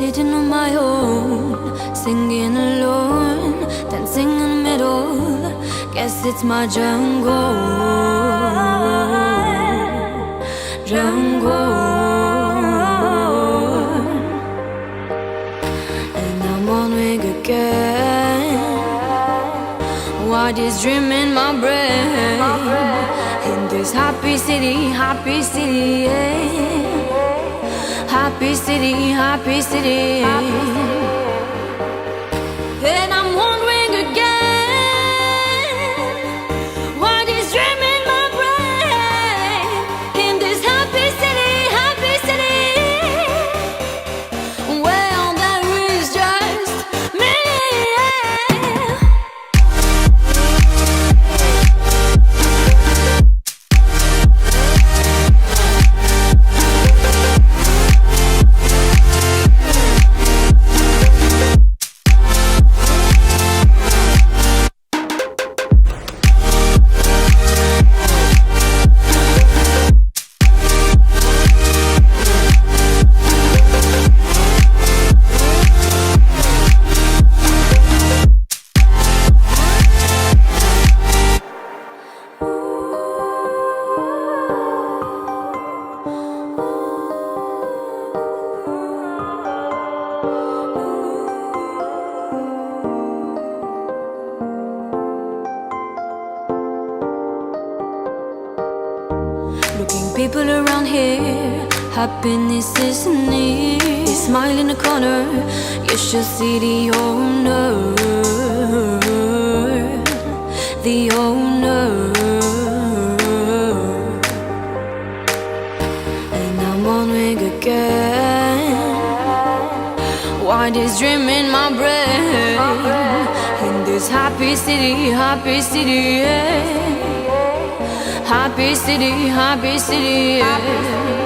sitting on my own, singing alone, dancing in the middle. Guess it's my jungle, jungle. And I'm on wing again. Why this dream in my brain? In this happy city, yeah. Happy city, happy city. And I'm wondering again, why this dream in my brain? In this happy city, well, there is just me. Looking people around here, happiness is near. They smile in the corner, you should see the owner, the owner. And I'm on wing again. Why this dream in my brain? In this happy city, yeah. Happy city, yeah.